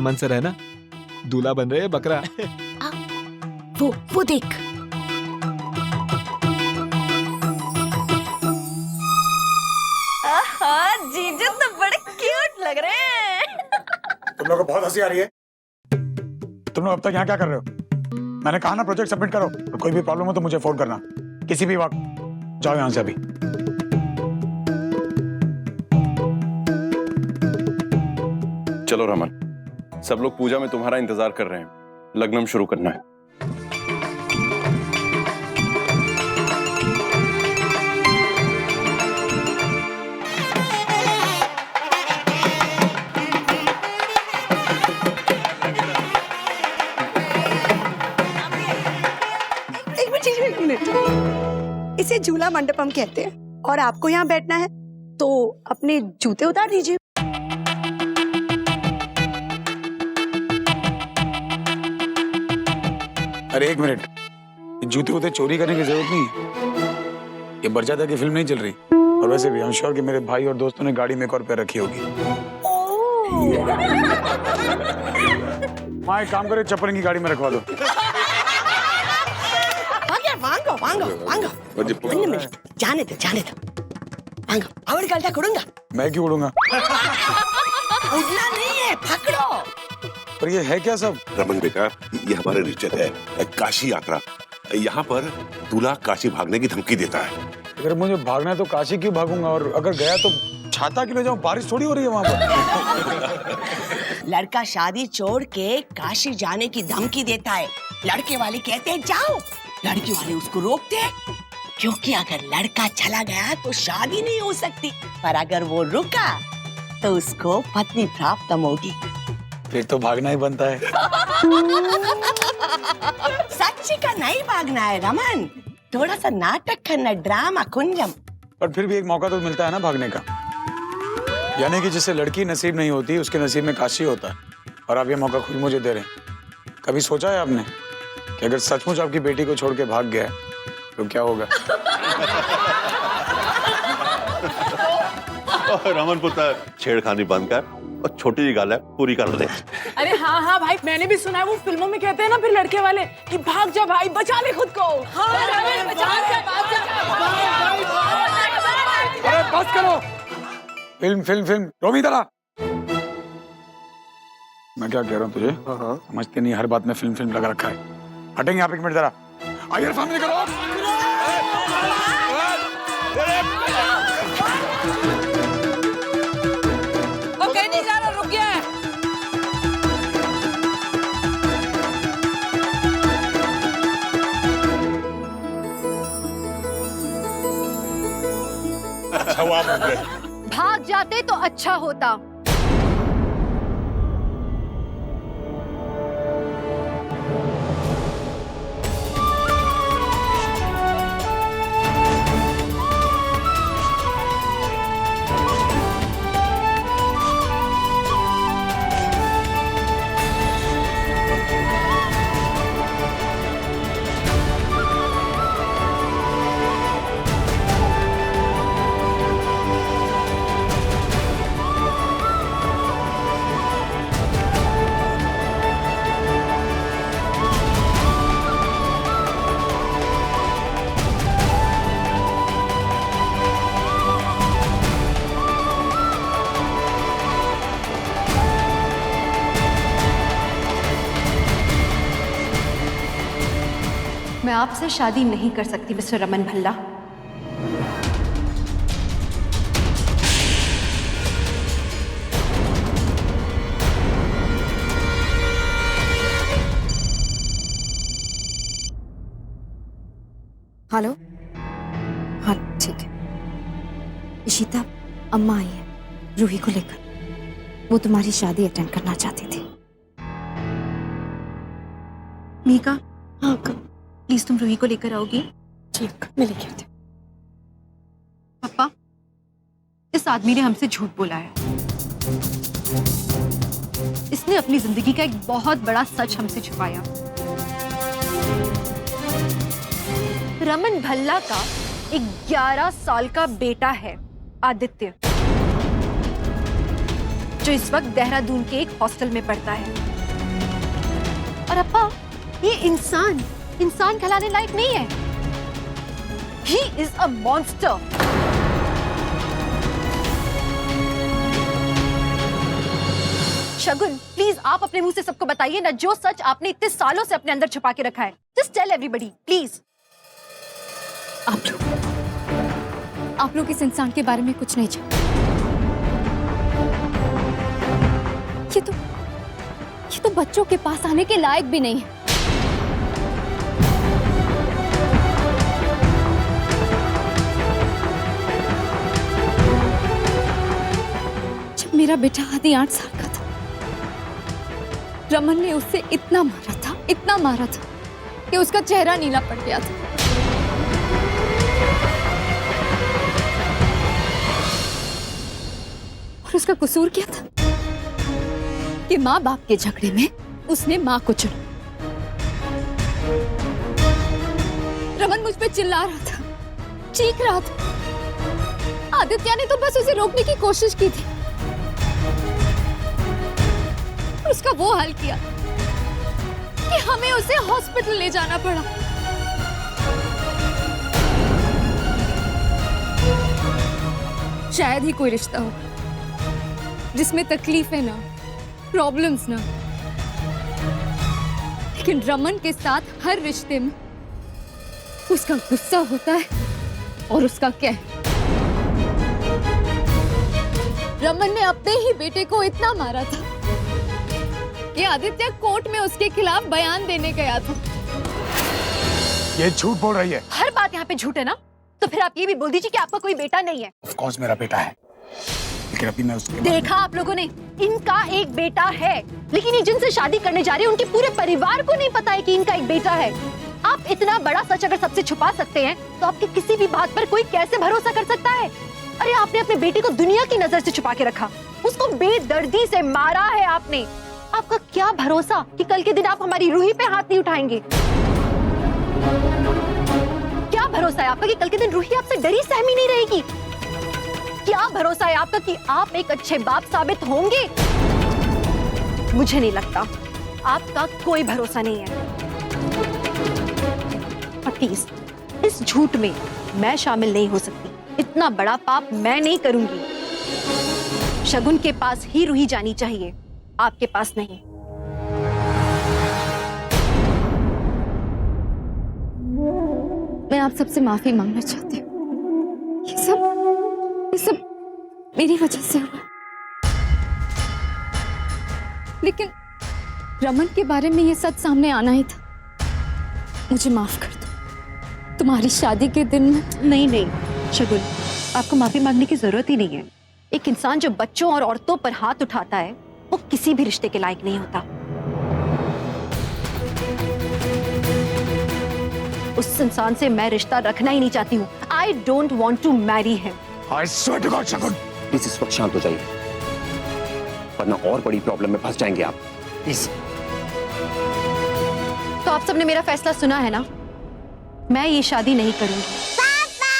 Raman sir है ना, दूल्हा बन रहे हैं बकरा। वो देख। जीजू तो बड़े क्यूट लग रहे हैं। तुम लोगों को बहुत हंसी आ रही है। तुम लोग अब तक यहाँ क्या कर रहे हो? मैंने कहा ना प्रोजेक्ट सबमिट करो, और कोई भी प्रॉब्लम हो तो मुझे फोन करना किसी भी वक्त। जाओ यहाँ से अभी। चलो रमन, सब लोग पूजा में तुम्हारा इंतजार कर रहे हैं, लग्नम शुरू करना है। एक मिनट, इसे झूला मंडपम कहते हैं और आपको यहाँ बैठना है तो अपने जूते उतार दीजिए। अरे एक मिनट, जूते वूते चोरी करने की जरूरत नहीं है। ये बरजादा की फिल्म नहीं चल रही, और वैसे भी I'm sure कि मेरे भाई और दोस्तों ने गाड़ी में एक और पैर रखी होगी। माँ एक काम करे, चप्पल की गाड़ी में रखवा दो। वांगो वांगो वांगो, जाने दो वांगो, और गलता करूंगा। मैं क्यों उड़ूंगा? उड़ना नहीं है, पकड़ो। पर ये है क्या सब? रमन बेटा, ये हमारे रिचुअल है, काशी यात्रा। यहाँ पर दूल्हा काशी भागने की धमकी देता है। अगर मुझे भागना है तो काशी क्यों भागूंगा, और अगर गया तो छाता क्यों ले जाऊं? बारिश थोड़ी हो रही है वहां पर। लड़का शादी छोड़ के काशी जाने की धमकी देता है, लड़के वाले कहते हैं जाओ, लड़की वाले उसको रोकते हैं, क्योंकि अगर लड़का चला गया तो शादी नहीं हो सकती, पर अगर वो रुका तो उसको पत्नी प्राप्त होगी। फिर तो भागना ही बनता है। सच्ची का नहीं भागना है रमन, थोड़ा सा नाटक करना, ड्रामा कुंजम। पर फिर भी एक मौका तो मिलता है ना भागने का। यानी कि जिसे लड़की नसीब नहीं होती उसके नसीब में काशी होता है, और आप ये मौका खुद मुझे दे रहे हैं। कभी सोचा है आपने कि अगर सचमुच आपकी बेटी को छोड़ के भाग गया तो क्या होगा? रमन पुत्र, छेड़खानी बंद कर और छोटी जी गाल है पूरी कर ले। अरे हाँ भाई, मैंने भी सुना है, वो फिल्मों में कहते हैं ना फिर लड़के वाले कि भाग जा भाई, बचा ले खुद को। अरे बस करो, फिल्म रोमी दरा। मैं क्या कह रहा हूँ तुझे? समझते नहीं, हर बात में फिल्म लगा रखा है। हटेंगे आप एक मिनट जरा। आइए फैमिली करो। कहीं नहीं जा रहा, रुक गया है। भाग जाते तो अच्छा होता। मैं आपसे शादी नहीं कर सकती मिस्टर रमन भल्ला। हेलो, हाँ ठीक है। इशिता, अम्मा आई है रूही को लेकर। वो तुम्हारी शादी अटेंड करना चाहती थी। मीका, हाँ कब? प्लीज तुम रूही को लेकर आओगी? ठीक, मैं लेके आती हूँ। पापा, इस आदमी ने हमसे झूठ बोला है। इसने अपनी जिंदगी का एक बहुत बड़ा सच हमसे छुपाया। रमन भल्ला का एक 11 साल का बेटा है, आदित्य। जो इस वक्त देहरादून के एक हॉस्टल में पढ़ता है। और अप्पा, ये इंसान कहलाने लायक नहीं है। He is a monster. Shagun, please आप अपने मुंह से सबको बताइए ना, जो सच आपने इतने सालों से अपने अंदर छुपा के रखा है। Just tell everybody please. आप लोग इस इंसान के बारे में कुछ नहीं जानते। ये तो बच्चों के पास आने के लायक भी नहीं है। जब मेरा बेटा आदि 8 साल का था, रमन ने उसे इतना मारा था कि उसका चेहरा नीला पड़ गया था। और उसका कसूर क्या था कि माँ बाप के झगड़े में उसने माँ को चुना। रमन मुझ पे चिल्ला रहा था, चीख रहा था। आदित्य ने तो बस उसे रोकने की कोशिश की थी, उसका वो हाल किया कि हमें उसे हॉस्पिटल ले जाना पड़ा। शायद ही कोई रिश्ता हो जिसमें तकलीफें ना, प्रॉब्लम्स ना, लेकिन रमन के साथ हर रिश्ते में उसका गुस्सा होता है और उसका कहर। रमन ने अपने ही बेटे को इतना मारा था कि आदित्य कोर्ट में उसके खिलाफ बयान देने गया था। ये झूठ बोल रही है। हर बात यहाँ पे झूठ है ना, तो फिर आप ये भी बोल दीजिए कि आपका कोई बेटा नहीं है। ऑफ कोर्स मेरा बेटा है, लेकिन अभी मैं उसके देखा आप लोगों ने, इनका एक बेटा है, लेकिन ये जिनसे शादी करने जा रहे हैं उनके पूरे परिवार को नहीं पता है कि इनका एक बेटा है। आप इतना बड़ा सच अगर सबसे छुपा सकते हैं तो आपकी किसी भी बात पर कोई कैसे भरोसा कर सकता है? अरे आपने अपने बेटे को दुनिया की नजर से छुपा के रखा, उसको बेदर्दी से मारा है आपने। आपका क्या भरोसा कि कल के दिन आप हमारी रूही पे हाथ नहीं उठाएंगे? क्या भरोसा है आपका कि कल के दिन रूही आपसे डरी सहमी नहीं रहेगी? क्या भरोसा है आपका कि आप एक अच्छे बाप साबित होंगे? मुझे नहीं लगता, आपका कोई भरोसा नहीं है। प्लीज, इस झूठ में मैं शामिल नहीं हो सकती। इतना बड़ा पाप मैं नहीं करूंगी। शगुन के पास ही रूही जानी चाहिए, आपके पास नहीं। मैं आप सबसे माफी मांगना चाहती हूँ। ये सब मेरी वजह से हुआ। लेकिन रमन के बारे में ये सच सामने आना ही था। मुझे माफ कर दो। तुम्हारी शादी के दिन में नहीं शगुन, आपको माफी मांगने की जरूरत ही नहीं है। एक इंसान जो बच्चों और औरतों पर हाथ उठाता है वो किसी भी रिश्ते के लायक नहीं होता। उस इंसान से मैं रिश्ता रखना ही नहीं चाहती हूँ। I don't want to marry him. I swear to God, Shagun. Please इस वक्त शांत हो जाइए, वरना और बड़ी प्रॉब्लम में फंस जाएंगे आप। प्लीज। तो आप सबने मेरा फैसला सुना है ना, मैं ये शादी नहीं करूंगी। पापा,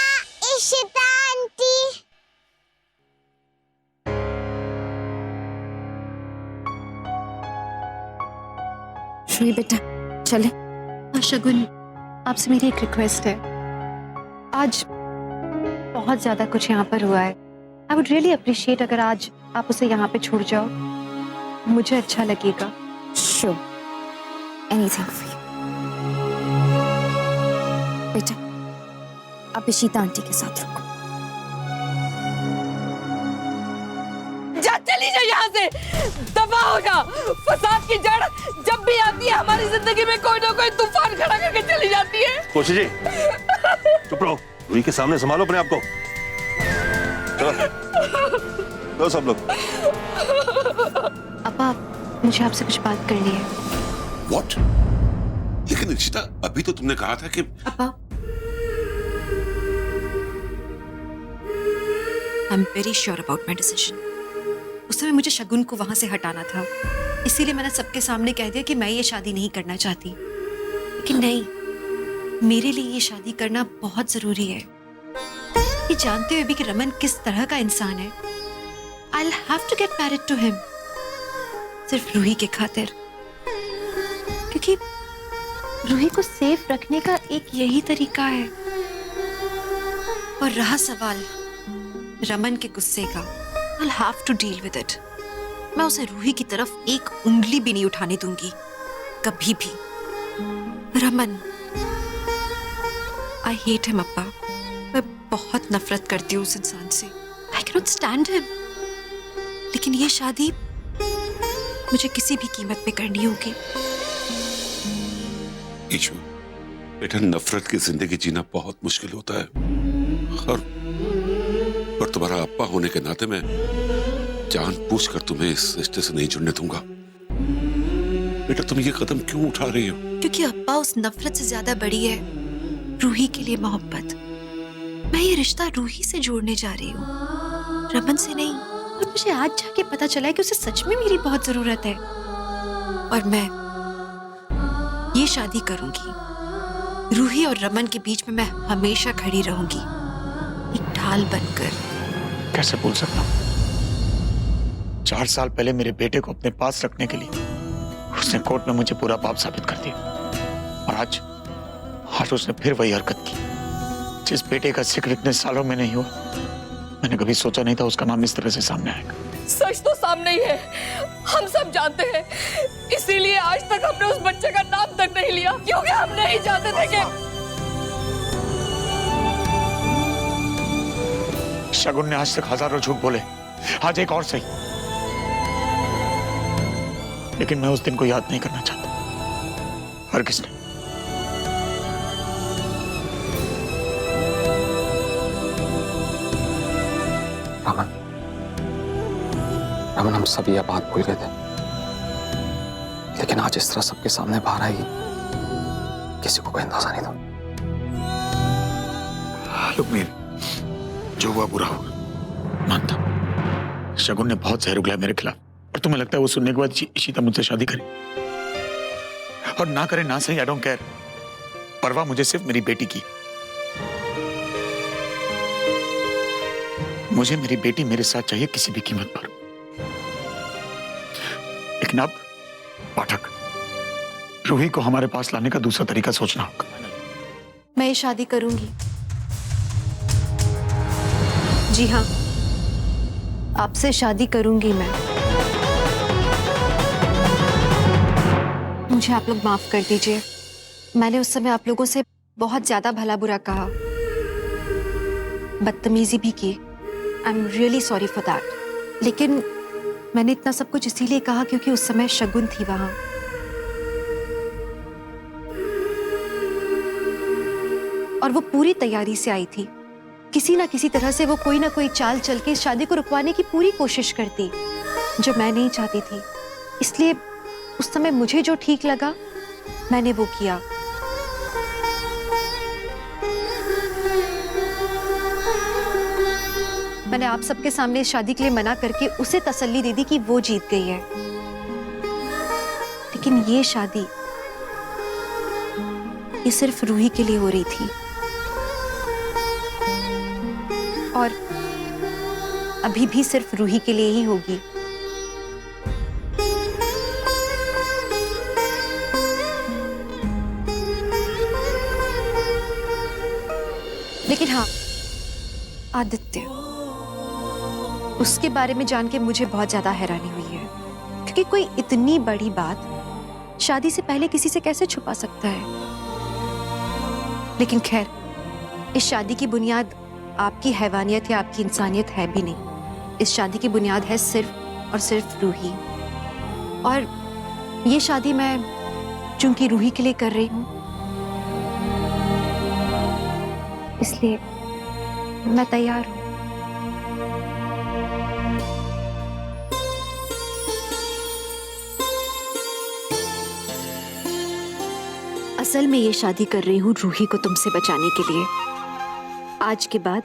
इशिता आंटी। श्री बेटा चले। शगुन, आपसे मेरी एक रिक्वेस्ट है। आज बहुत ज्यादा कुछ यहाँ पर हुआ है। आई वुड रियली अप्रिशिएट अगर आज आप उसे यहाँ पे छोड़ जाओ, मुझे अच्छा लगेगा। Sure, anything for you. बेटा, आप इशिता आंटी के साथ रुको। जा, चली जा यहाँ से, दफा हो जा। फसाद की जड़ जब भी आती है हमारी जिंदगी में कोई ना कोई तूफान खड़ा करके चली जाती है। कोशिश जी, चुप रहो, रूही के सामने संभालो अपने आप को। चलो सब लोग। अपा, मुझे आपसे कुछ बात करनी है। What? लेकिन इशिता, अभी तो तुमने कहा था कि अपा, I am very sure about my decision. उस समय मुझे शगुन को वहां से हटाना था, इसीलिए मैंने सबके सामने कह दिया कि मैं ये शादी नहीं करना चाहती। लेकिन नहीं, मेरे लिए ये शादी करना बहुत जरूरी है। ये जानते हुए भी कि रमन किस तरह का इंसान है, I'll have to get married to him. सिर्फ रूही के खातिर, क्योंकि रूही को सेफ रखने का एक यही तरीका है। और रहा सवाल रमन के गुस्से का, I'll have to deal with it. मैं उसे रूही की तरफ एक उंगली भी नहीं उठाने दूंगी, कभी भी। रमन, I hate him अप्पा। मैं बहुत नफरत करती हूँ उस इंसान से। I cannot stand him. लेकिन ये शादी मुझे किसी भी कीमत पे करनी होगी। ईशु, बेटा नफरत की जिंदगी जीना बहुत मुश्किल होता है, और तुम्हारा अप्पा होने के नाते मैं जानबूझकर तुम्हें इस रिश्ते से नहीं जुड़ने दूंगा। बेटा तुम ये कदम क्यों उठा रही हो? क्योंकि अप्पा उस नफरत से ज्यादा बड़ी है रूही के लिए मोहब्बत। मैं ये रिश्ता रूही से जोड़ने जा रही हूँ, रमन से नहीं। और मुझे आज जाके पता चला है कि उसे सच में मेरी बहुत जरूरत है, और मैं ये शादी करूंगी। रूही और रमन के बीच में मैं हमेशा खड़ी रहूंगी, एक ढाल बनकर। कैसे भूल सकता हूँ? 4 साल पहले मेरे बेटे को अपने पास रखने के लिए उसने कोर्ट में मुझे पूरा पाप साबित कर दिया, और आज उसने फिर वही हरकत की। जिस बेटे का जिक्र इतने सालों में नहीं हुआ, मैंने कभी सोचा नहीं था उसका नाम इस तरह से सामने आएगा। सच तो सामने ही है, हम सब जानते हैं। इसीलिए आज तक हमने उस बच्चे का नाम तक नहीं लिया, क्योंकि हम नहीं चाहते थे कि शगुन ने आज तक हजारों झूठ बोले, आज एक और सही, लेकिन मैं उस दिन को याद नहीं करना चाहता। हर किसने रमन, हम सब यह बात भूल गए थे, लेकिन आज इस तरह सबके सामने बाहर आएगी, किसी को कोई अंदाजा नहीं था। लुकमीर, जो हुआ बुरा हुआ, मानता। शगुन ने बहुत जहर उगलाया मेरे खिलाफ, और तुम्हें लगता है वो सुनने के बाद इशिता मुझसे शादी करे? और ना करे ना सही, आई डोंट केयर। परवाह मुझे सिर्फ मेरी बेटी की। मुझे मेरी बेटी मेरे साथ चाहिए किसी भी कीमत पर। लेकिन अब पाठक, रूही को हमारे पास लाने का दूसरा तरीका सोचना होगा। मैं ये शादी करूंगी। जी हाँ, आपसे शादी करूंगी मैं। मुझे आप लोग माफ कर दीजिए, मैंने उस समय आप लोगों से बहुत ज्यादा भला बुरा कहा, बदतमीजी भी की। I am really sorry for that. लेकिन मैंने इतना सब कुछ इसीलिए कहा क्योंकि उस समय शगुन थी वहां। और वो पूरी तैयारी से आई थी, किसी ना किसी तरह से वो कोई ना कोई चाल चल के इस शादी को रुकवाने की पूरी कोशिश करती, जो मैं नहीं चाहती थी। इसलिए उस समय मुझे जो ठीक लगा मैंने वो किया। मैंने आप सबके सामने इस शादी के लिए मना करके उसे तसल्ली दे दी कि वो जीत गई है। लेकिन ये शादी ये सिर्फ रूही के लिए हो रही थी, और अभी भी सिर्फ रूही के लिए ही होगी। लेकिन हाँ, आदित्य, उसके बारे में जान के मुझे बहुत ज्यादा हैरानी हुई है, क्योंकि कोई इतनी बड़ी बात शादी से पहले किसी से कैसे छुपा सकता है। लेकिन खैर, इस शादी की बुनियाद आपकी हैवानियत या आपकी इंसानियत है भी नहीं। इस शादी की बुनियाद है सिर्फ और सिर्फ रूही। और ये शादी मैं चूंकि रूही के लिए कर रही हूं, इसलिए मैं तैयार हूं। असल में ये शादी कर रही हूँ रूही को तुमसे बचाने के लिए। आज के बाद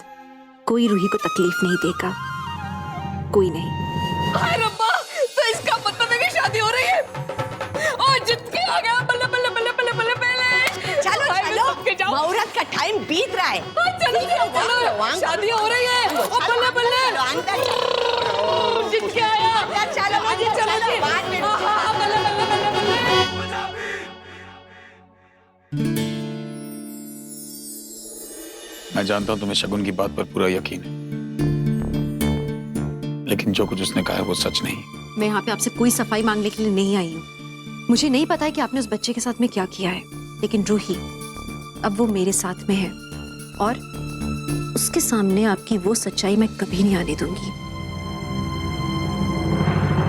कोई रूही को तकलीफ नहीं देगा, कोई नहीं। हाय रब्बा, तो इसका मतलब है कि शादी हो रही है। और जीत के आ गया, बल्ले बल्ले बल्ले बल्ले बल्ले बल्ले। चलो चलो, मुहूर्त का टाइम बीत रहा है। चलो चलो चलो, शादी हो रही है। बल्ले बल्ले। जीत के आया। चलो मुझे चलो जी। बाद में मैं जानता हूं तुम्हें शगुन की बात पर पूरा यकीन है, लेकिन जो कुछ उसने कहा है वो सच नहीं। मैं यहाँ पे आपसे कोई सफाई मांगने के लिए नहीं आई हूँ। मुझे नहीं पता है कि आपने उस बच्चे के साथ में क्या किया है, लेकिन रूही अब वो मेरे साथ में है और उसके सामने आपकी वो सच्चाई मैं कभी नहीं आने दूंगी।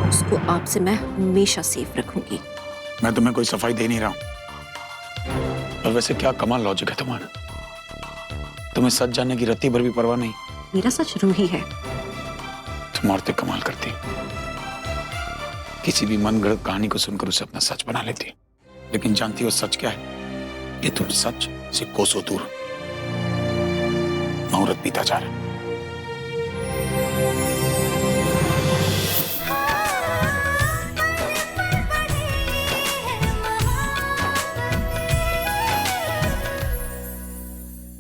उसको आपसे मैं हमेशा सेफ रखूंगी। मैं तुम्हें कोई सफाई दे नहीं रहा हूं। और वैसे क्या कमाल लॉजिक है तुम्हारा, तुम्हें सच जानने की रत्ती भर भी परवाह नहीं। मेरा सच रूही है। तुम औरतें कमाल करती, किसी भी मनगढ़ंत कहानी को सुनकर उसे अपना सच बना लेती, लेकिन जानती हो सच क्या है? ये तुम सच से कोसों दूर मुहूर्त बीता जा रहा है।